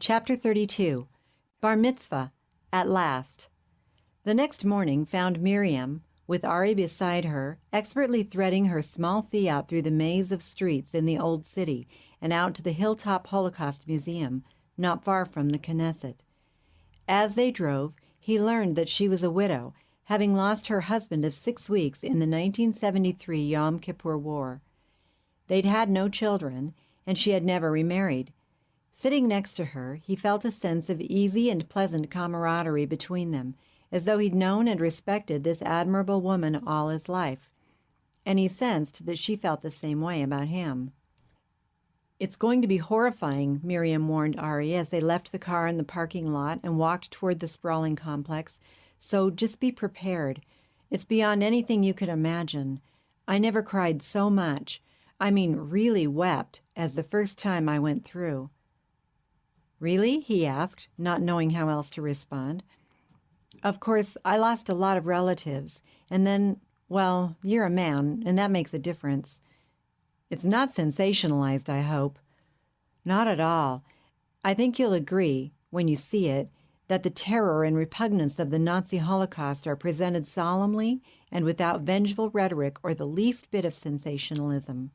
Chapter 32. Bar Mitzvah, at last. The next morning found Miriam, with Ari beside her, expertly threading her small Fiat through the maze of streets in the old city and out to the hilltop Holocaust Museum, not far from the Knesset. As they drove, he learned that she was a widow, having lost her husband of 6 weeks in the 1973 Yom Kippur War. They'd had no children, and she had never remarried. Sitting next to her, he felt a sense of easy and pleasant camaraderie between them, as though he'd known and respected this admirable woman all his life. And he sensed that she felt the same way about him. "It's going to be horrifying," Miriam warned Ari as they left the car in the parking lot and walked toward the sprawling complex. "So just be prepared. It's beyond anything you could imagine. I never cried so much. I mean, really wept, as the first time I went through." "Really?" he asked, not knowing how else to respond. "Of course, I lost a lot of relatives, and then, well, you're a man, and that makes a difference." "It's not sensationalized, I hope." "Not at all. I think you'll agree, when you see it, that the terror and repugnance of the Nazi Holocaust are presented solemnly and without vengeful rhetoric or the least bit of sensationalism."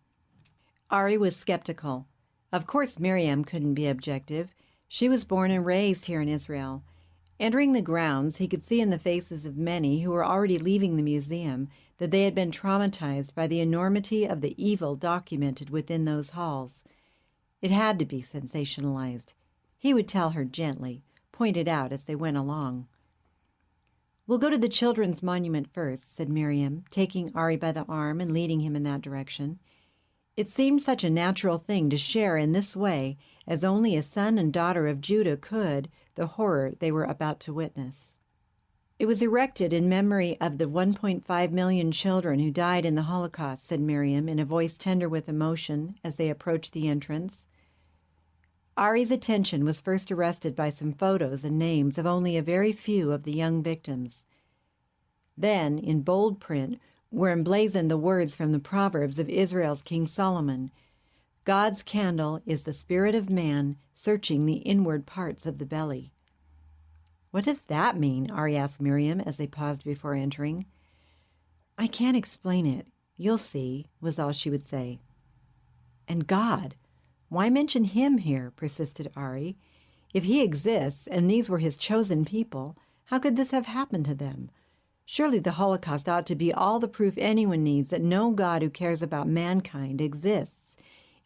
Ari was skeptical. Of course Miriam couldn't be objective. She was born and raised here in Israel. Entering the grounds, he could see in the faces of many who were already leaving the museum that they had been traumatized by the enormity of the evil documented within those halls. It had to be sensationalized. He would tell her gently, point it out as they went along. "We'll go to the Children's Monument first," said Miriam, taking Ari by the arm and leading him in that direction. It seemed such a natural thing to share in this way, as only a son and daughter of Judah could, the horror they were about to witness. "It was erected in memory of the 1.5 million children who died in the Holocaust," said Miriam in a voice tender with emotion as they approached the entrance. Ari's attention was first arrested by some photos and names of only a very few of the young victims. Then, in bold print, were emblazoned the words from the Proverbs of Israel's King Solomon: "God's candle is the spirit of man, searching the inward parts of the belly." "What does that mean?" Ari asked Miriam as they paused before entering. "I can't explain it. You'll see," was all she would say. "And God, why mention him here?" persisted Ari. "If he exists and these were his chosen people, how could this have happened to them? Surely the Holocaust ought to be all the proof anyone needs that no God who cares about mankind exists,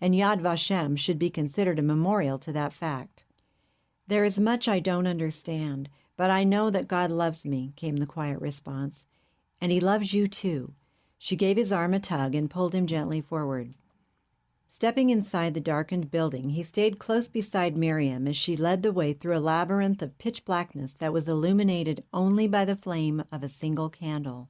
and Yad Vashem should be considered a memorial to that fact." "There is much I don't understand, but I know that God loves me," came the quiet response. "And he loves you too." She gave his arm a tug and pulled him gently forward. Stepping inside the darkened building, he stayed close beside Miriam as she led the way through a labyrinth of pitch blackness that was illuminated only by the flame of a single candle.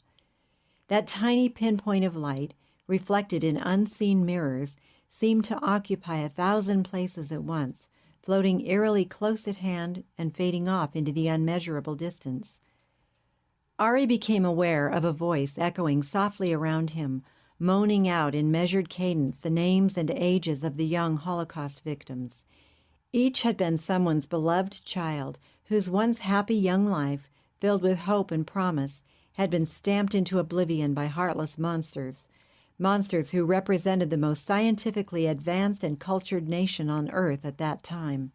That tiny pinpoint of light, reflected in unseen mirrors, seemed to occupy 1,000 places at once, floating eerily close at hand and fading off into the unmeasurable distance. Ari became aware of a voice echoing softly around him, moaning out in measured cadence the names and ages of the young Holocaust victims. Each had been someone's beloved child, whose once happy young life, filled with hope and promise, had been stamped into oblivion by heartless monsters who represented the most scientifically advanced and cultured nation on earth at that time.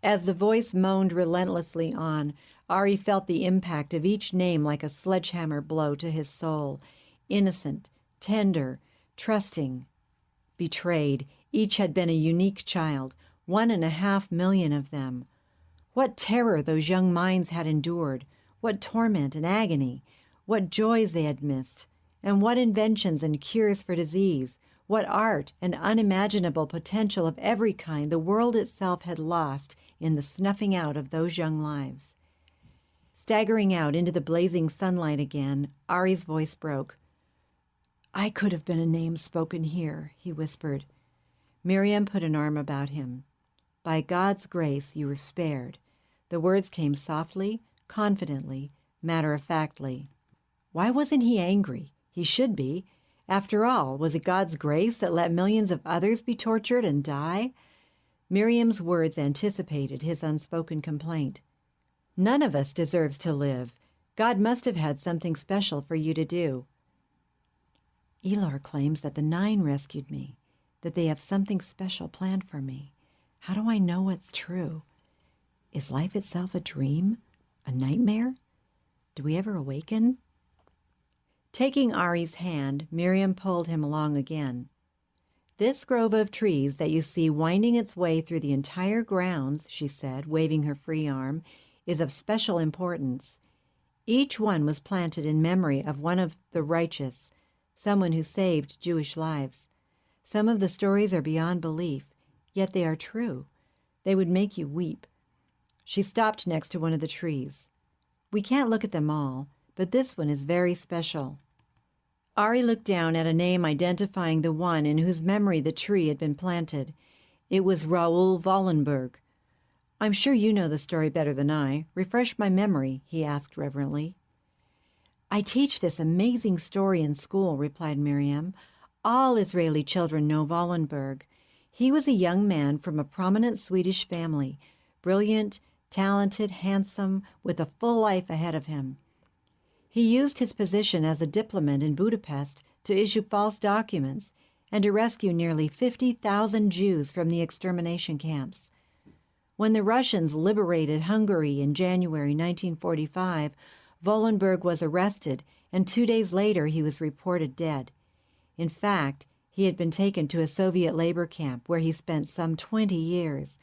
As the voice moaned relentlessly on, Ari felt the impact of each name like a sledgehammer blow to his soul. Innocent, tender, trusting, betrayed, each had been a unique child, 1.5 million of them. What terror those young minds had endured, what torment and agony, what joys they had missed, and what inventions and cures for disease, what art and unimaginable potential of every kind the world itself had lost in the snuffing out of those young lives. Staggering out into the blazing sunlight again, Ari's voice broke. "I could have been a name spoken here," he whispered. Miriam put an arm about him. "By God's grace, you were spared." The words came softly, confidently, matter-of-factly. Why wasn't he angry? He should be. After all, was it God's grace that let millions of others be tortured and die? Miriam's words anticipated his unspoken complaint. "None of us deserves to live. God must have had something special for you to do." "Elor claims that the 9 rescued me, that they have something special planned for me. How do I know what's true? Is life itself a dream? A nightmare? Do we ever awaken?" Taking Ari's hand, Miriam pulled him along again. "This grove of trees that you see winding its way through the entire grounds," she said, waving her free arm, "is of special importance. Each one was planted in memory of one of the righteous, someone who saved Jewish lives. Some of the stories are beyond belief, yet they are true. They would make you weep." She stopped next to one of the trees. "We can't look at them all, but this one is very special." Ari looked down at a name identifying the one in whose memory the tree had been planted. It was Raoul Wallenberg. "I'm sure you know the story better than I. Refresh my memory," he asked reverently. "I teach this amazing story in school," replied Miriam. "All Israeli children know Wallenberg. He was a young man from a prominent Swedish family, brilliant, talented, handsome, with a full life ahead of him. He used his position as a diplomat in Budapest to issue false documents and to rescue nearly 50,000 Jews from the extermination camps. When the Russians liberated Hungary in January 1945, Wallenberg was arrested, and 2 days later he was reported dead. In fact, he had been taken to a Soviet labor camp where he spent some 20 years.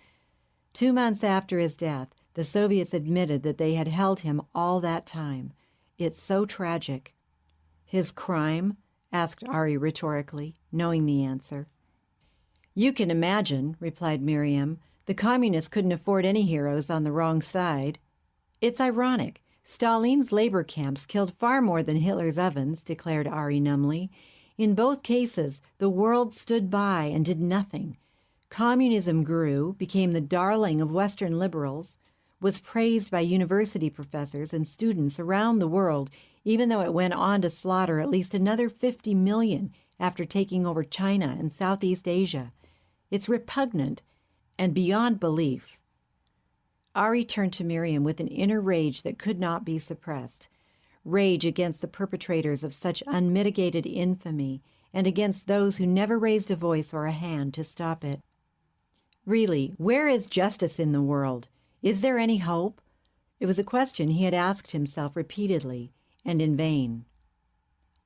2 months after his death, the Soviets admitted that they had held him all that time. It's so tragic." "His crime?" asked Ari rhetorically, knowing the answer. "You can imagine," replied Miriam. "The communists couldn't afford any heroes on the wrong side." "It's ironic. Stalin's labor camps killed far more than Hitler's ovens," declared Ari numbly. "In both cases, the world stood by and did nothing. Communism grew, became the darling of Western liberals, was praised by university professors and students around the world, even though it went on to slaughter at least another 50 million after taking over China and Southeast Asia. It's repugnant and beyond belief." Ari turned to Miriam with an inner rage that could not be suppressed. Rage against the perpetrators of such unmitigated infamy and against those who never raised a voice or a hand to stop it. Really, where is justice in the world? Is there any hope? It was a question he had asked himself repeatedly, and in vain.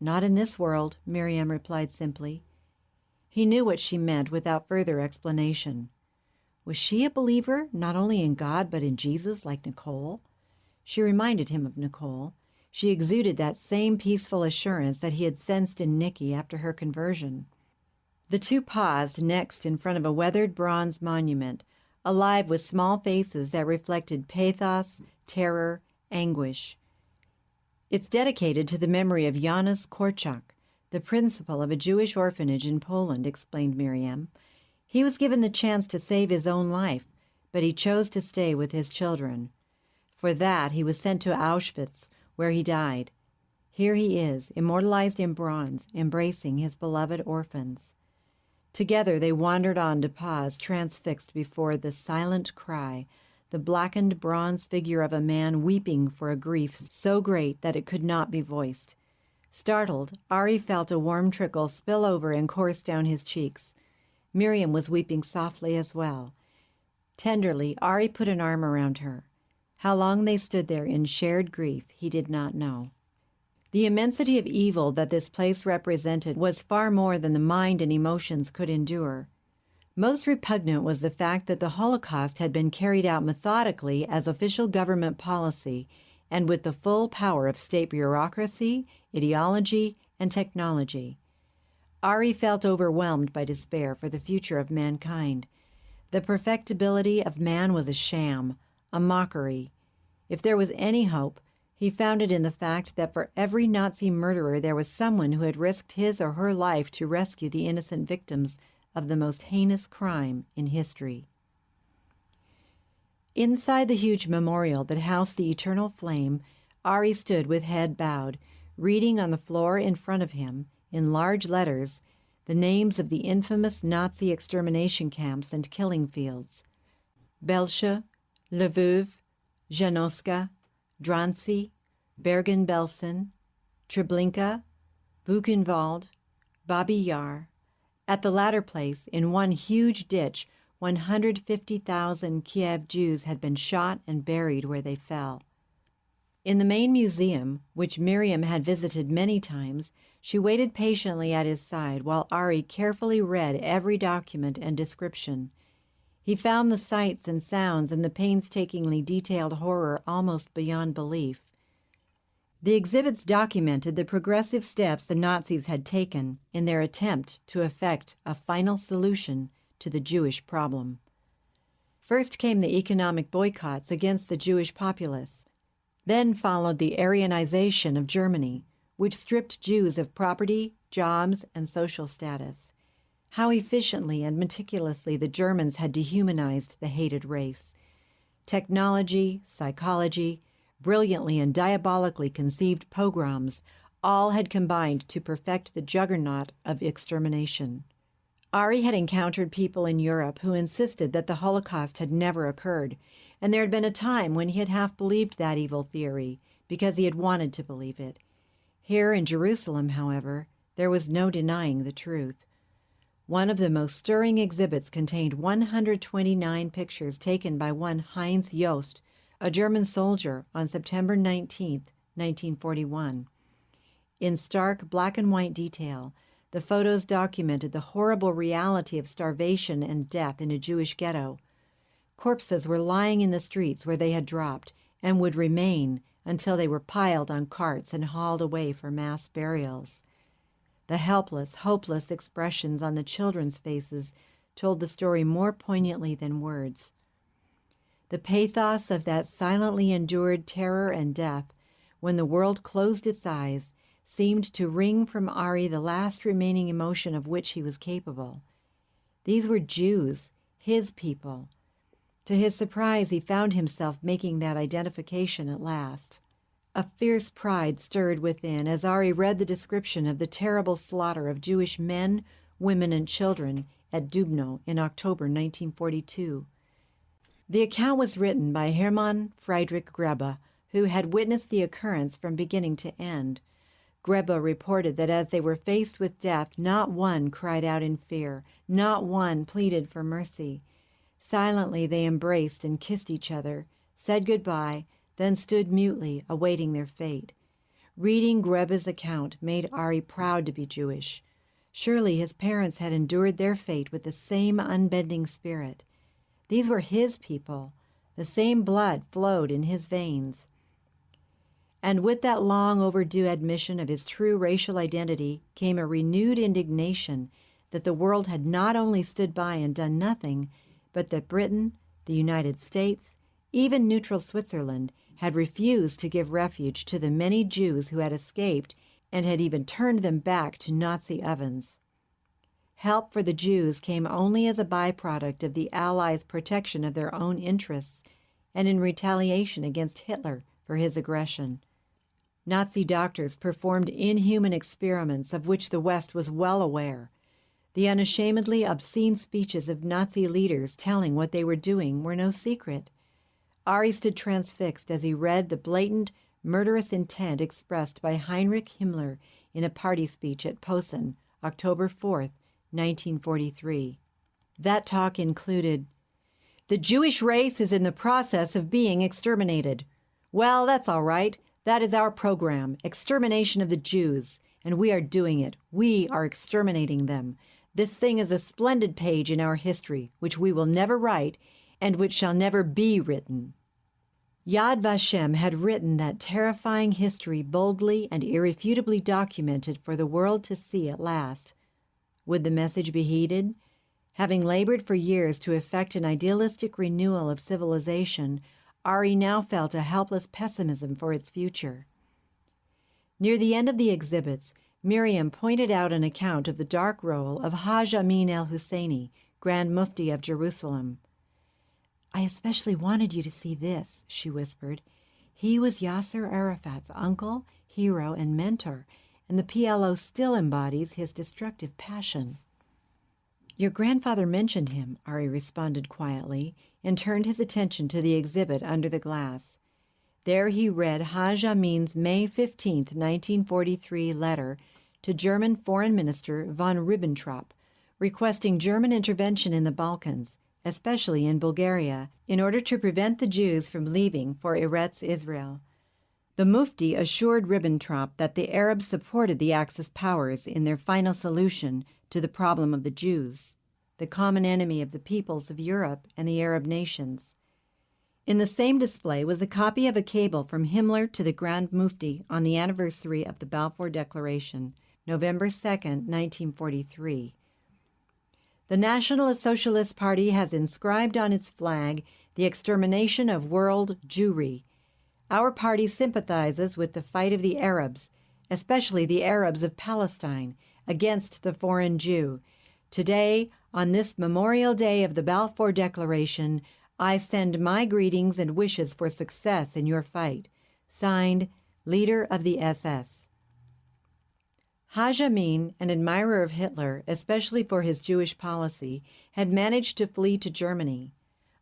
"Not in this world," Miriam replied simply. He knew what she meant without further explanation. Was she a believer not only in God but in Jesus, like Nicole? She reminded him of Nicole. She exuded that same peaceful assurance that he had sensed in Nikki after her conversion. The two paused next in front of a weathered bronze monument, alive with small faces that reflected pathos, terror, anguish. "It's dedicated to the memory of Janusz Korczak, the principal of a Jewish orphanage in Poland," explained Miriam. "He was given the chance to save his own life, but he chose to stay with his children. For that, he was sent to Auschwitz, where he died. Here he is, immortalized in bronze, embracing his beloved orphans." Together they wandered on to pause, transfixed before the silent cry, the blackened bronze figure of a man weeping for a grief so great that it could not be voiced. Startled, Ari felt a warm trickle spill over and course down his cheeks. Miriam was weeping softly as well. Tenderly, Ari put an arm around her. How long they stood there in shared grief, he did not know. The immensity of evil that this place represented was far more than the mind and emotions could endure. Most repugnant was the fact that the Holocaust had been carried out methodically as official government policy and with the full power of state bureaucracy, ideology, and technology. Ari felt overwhelmed by despair for the future of mankind. The perfectibility of man was a sham, a mockery. If there was any hope, he found it in the fact that for every Nazi murderer there was someone who had risked his or her life to rescue the innocent victims of the most heinous crime in history. Inside the huge memorial that housed the eternal flame, Ari stood with head bowed, reading on the floor in front of him, in large letters, the names of the infamous Nazi extermination camps and killing fields: Belche, Lvov, Janowska, Drancy, Bergen-Belsen, Treblinka, Buchenwald, Babi Yar. At the latter place, in one huge ditch, 150,000 Kiev Jews had been shot and buried where they fell. In the main museum, which Miriam had visited many times, she waited patiently at his side while Ari carefully read every document and description. He found the sights and sounds and the painstakingly detailed horror almost beyond belief. The exhibits documented the progressive steps the Nazis had taken in their attempt to effect a final solution to the Jewish problem. First came the economic boycotts against the Jewish populace. Then followed the Aryanization of Germany, which stripped Jews of property, jobs, and social status. How efficiently and meticulously the Germans had dehumanized the hated race. Technology, psychology, brilliantly and diabolically conceived pogroms, all had combined to perfect the juggernaut of extermination. Ari had encountered people in Europe who insisted that the Holocaust had never occurred, and there had been a time when he had half believed that evil theory because he had wanted to believe it. Here in Jerusalem, however, there was no denying the truth. One of the most stirring exhibits contained 129 pictures taken by one Heinz Jost, a German soldier, on September 19, 1941. In stark black and white detail, the photos documented the horrible reality of starvation and death in a Jewish ghetto. Corpses were lying in the streets where they had dropped and would remain until they were piled on carts and hauled away for mass burials. The helpless, hopeless expressions on the children's faces told the story more poignantly than words. The pathos of that silently endured terror and death, when the world closed its eyes, seemed to wring from Ari the last remaining emotion of which he was capable. These were Jews, his people. To his surprise, he found himself making that identification at last. A fierce pride stirred within as Ari read the description of the terrible slaughter of Jewish men, women, and children at Dubno in October 1942. The account was written by Hermann Friedrich Grebe, who had witnessed the occurrence from beginning to end. Grebe reported that as they were faced with death, not one cried out in fear, not one pleaded for mercy. Silently they embraced and kissed each other, said goodbye, then stood mutely, awaiting their fate. Reading Grebe's account made Ari proud to be Jewish. Surely his parents had endured their fate with the same unbending spirit. These were his people. The same blood flowed in his veins. And with that long overdue admission of his true racial identity came a renewed indignation that the world had not only stood by and done nothing, but that Britain, the United States, even neutral Switzerland, had refused to give refuge to the many Jews who had escaped and had even turned them back to Nazi ovens. Help for the Jews came only as a byproduct of the Allies' protection of their own interests and in retaliation against Hitler for his aggression. Nazi doctors performed inhuman experiments of which the West was well aware. The unashamedly obscene speeches of Nazi leaders telling what they were doing were no secret. Ari stood transfixed as he read the blatant, murderous intent expressed by Heinrich Himmler in a party speech at Posen, October 4, 1943. That talk included, "The Jewish race is in the process of being exterminated. Well, that's all right. That is our program, extermination of the Jews, and we are doing it. We are exterminating them. This thing is a splendid page in our history, which we will never write, and which shall never be written." Yad Vashem had written that terrifying history boldly and irrefutably documented for the world to see at last. Would the message be heeded? Having labored for years to effect an idealistic renewal of civilization, Ari now felt a helpless pessimism for its future. Near the end of the exhibits, Miriam pointed out an account of the dark role of Haj Amin el-Husseini, Grand Mufti of Jerusalem. "I especially wanted you to see this," she whispered. "He was Yasser Arafat's uncle, hero, and mentor, and the PLO still embodies his destructive passion. Your grandfather mentioned him, Ari responded quietly, and turned his attention to the exhibit under the glass. There he read Haj Amin's May 15, 1943 letter to German Foreign Minister von Ribbentrop, requesting German intervention in the Balkans, especially in Bulgaria, in order to prevent the Jews from leaving for Eretz Israel. The Mufti assured Ribbentrop that the Arabs supported the Axis powers in their final solution to the problem of the Jews, the common enemy of the peoples of Europe and the Arab nations. In the same display was a copy of a cable from Himmler to the Grand Mufti on the anniversary of the Balfour Declaration, November 2, 1943. The National Socialist Party has inscribed on its flag the extermination of world Jewry. Our party sympathizes with the fight of the Arabs, especially the Arabs of Palestine, against the foreign Jew. Today, on this Memorial Day of the Balfour Declaration, I send my greetings and wishes for success in your fight. Signed, Leader of the SS. Haj Amin, an admirer of Hitler, especially for his Jewish policy, had managed to flee to Germany.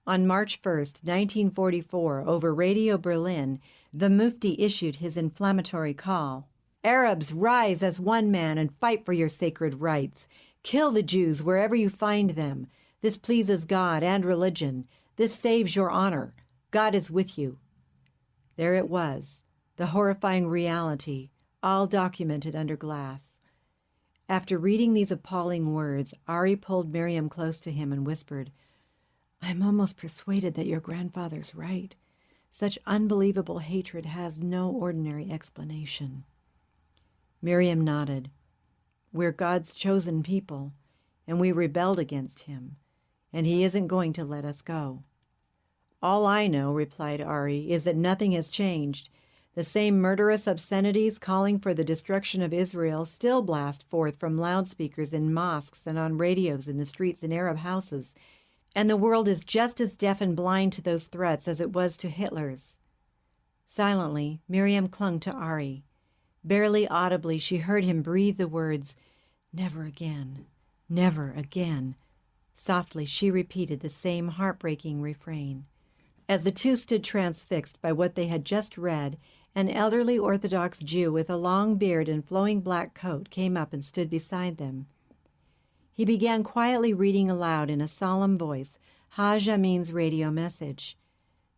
On March 1, 1944, over Radio Berlin, the Mufti issued his inflammatory call. Arabs, rise as one man and fight for your sacred rights. Kill the Jews wherever you find them. This pleases God and religion. This saves your honor. God is with you. There it was, the horrifying reality, all documented under glass. After reading these appalling words, Ari pulled Miriam close to him and whispered, I'm almost persuaded that your grandfather's right. Such unbelievable hatred has no ordinary explanation. Miriam nodded. We're God's chosen people, and we rebelled against him, and he isn't going to let us go. All I know, replied Ari, is that nothing has changed. The same murderous obscenities calling for the destruction of Israel still blast forth from loudspeakers in mosques and on radios in the streets in Arab houses, and the world is just as deaf and blind to those threats as it was to Hitler's. Silently, Miriam clung to Ari. Barely audibly, she heard him breathe the words, never again, never again. Softly, she repeated the same heartbreaking refrain. As the two stood transfixed by what they had just read, an elderly Orthodox Jew with a long beard and flowing black coat came up and stood beside them. He began quietly reading aloud in a solemn voice Haj Amin's radio message.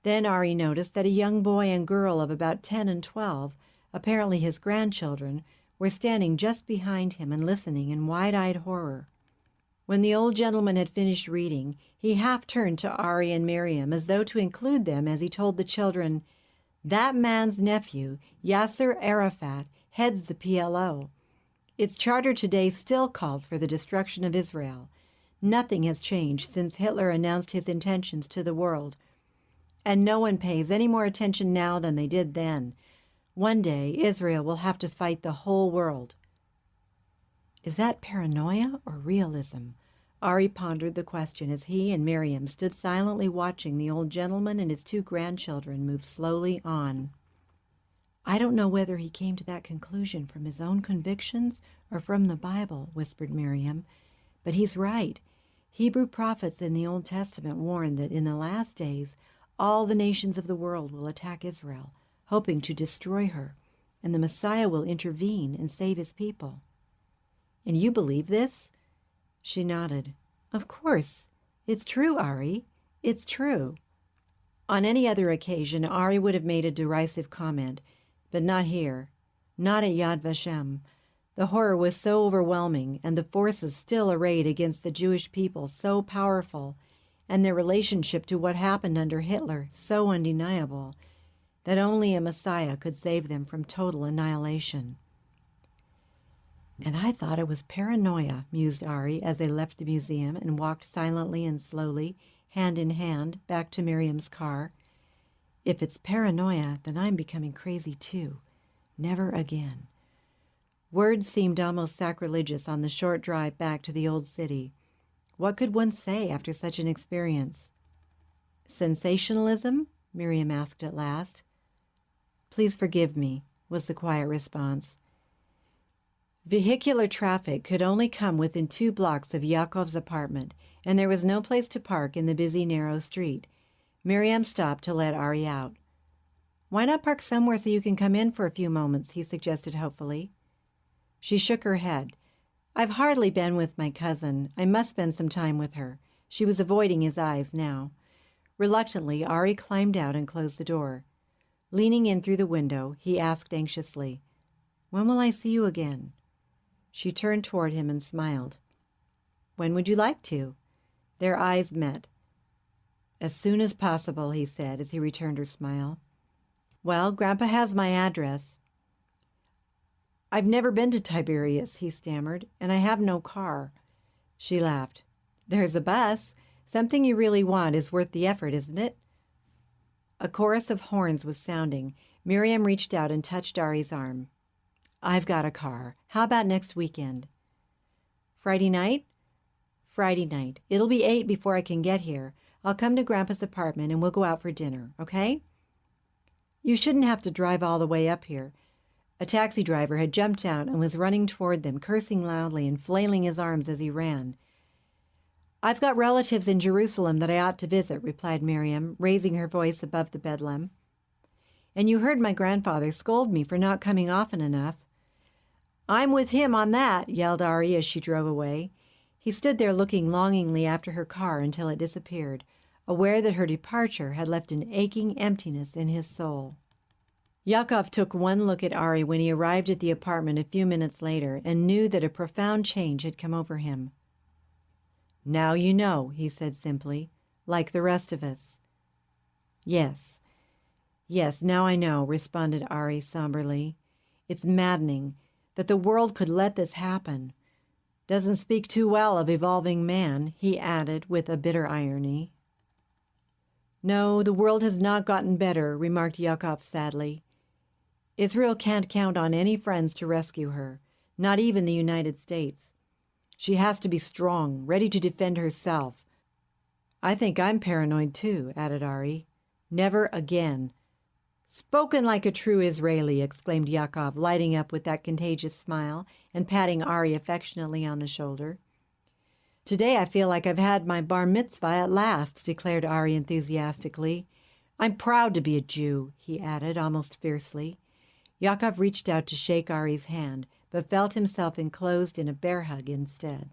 Then Ari noticed that a young boy and girl of about 10 and 12, apparently his grandchildren, were standing just behind him and listening in wide-eyed horror. When the old gentleman had finished reading, he half turned to Ari and Miriam as though to include them as he told the children, that man's nephew, Yasser Arafat, heads the PLO. Its charter today still calls for the destruction of Israel. Nothing has changed since Hitler announced his intentions to the world. And no one pays any more attention now than they did then. One day, Israel will have to fight the whole world. Is that paranoia or realism? Ari pondered the question as he and Miriam stood silently watching the old gentleman and his two grandchildren move slowly on. I don't know whether he came to that conclusion from his own convictions or from the Bible, whispered Miriam. But he's right. Hebrew prophets in the Old Testament warn that in the last days all the nations of the world will attack Israel, hoping to destroy her, and the Messiah will intervene and save his people. And you believe this? She nodded. Of course. It's true, Ari. It's true. On any other occasion, Ari would have made a derisive comment, but not here. Not at Yad Vashem. The horror was so overwhelming, and the forces still arrayed against the Jewish people so powerful, and their relationship to what happened under Hitler so undeniable, that only a Messiah could save them from total annihilation. And I thought it was paranoia, mused Ari as they left the museum and walked silently and slowly, hand in hand, back to Miriam's car. If it's paranoia, then I'm becoming crazy too. Never again. Words seemed almost sacrilegious on the short drive back to the old city. What could one say after such an experience? Sensationalism? Miriam asked at last. Please forgive me, was the quiet response. Vehicular traffic could only come within 2 blocks of Yaakov's apartment, and there was no place to park in the busy, narrow street. Miriam stopped to let Ari out. "Why not park somewhere so you can come in for a few moments?" he suggested hopefully. She shook her head. "I've hardly been with my cousin. I must spend some time with her." She was avoiding his eyes now. Reluctantly, Ari climbed out and closed the door. Leaning in through the window, he asked anxiously, "When will I see you again?" She turned toward him and smiled. "When would you like to?" Their eyes met. "As soon as possible," he said as he returned her smile. "Well, Grandpa has my address." "I've never been to Tiberias," he stammered, "and I have no car." She laughed. "There's a bus. Something you really want is worth the effort, isn't it?" A chorus of horns was sounding. Miriam reached out and touched Ari's arm. "I've got a car. How about next weekend?" "Friday night?" "Friday night. It'll be 8 before I can get here. I'll come to Grandpa's apartment and we'll go out for dinner, okay?" "You shouldn't have to drive all the way up here." A taxi driver had jumped out and was running toward them, cursing loudly and flailing his arms as he ran. "I've got relatives in Jerusalem that I ought to visit," replied Miriam, raising her voice above the bedlam. "And you heard my grandfather scold me for not coming often enough." "I'm with him on that," yelled Ari as she drove away. He stood there looking longingly after her car until it disappeared, aware that her departure had left an aching emptiness in his soul. Yaakov took one look at Ari when he arrived at the apartment a few minutes later and knew that a profound change had come over him. "Now you know," he said simply, "like the rest of us." Yes, now I know," responded Ari somberly. "It's maddening that the world could let this happen. Doesn't speak too well of evolving man," he added with a bitter irony. "No, the world has not gotten better," remarked Yaakov sadly. "Israel can't count on any friends to rescue her, not even the United States. She has to be strong, ready to defend herself." "I think I'm paranoid too," added Ari. "Never again." "Spoken like a true Israeli," exclaimed Yaakov, lighting up with that contagious smile and patting Ari affectionately on the shoulder. "Today I feel like I've had my bar mitzvah at last," declared Ari enthusiastically. "I'm proud to be a Jew," he added almost fiercely. Yaakov reached out to shake Ari's hand, but felt himself enclosed in a bear hug instead.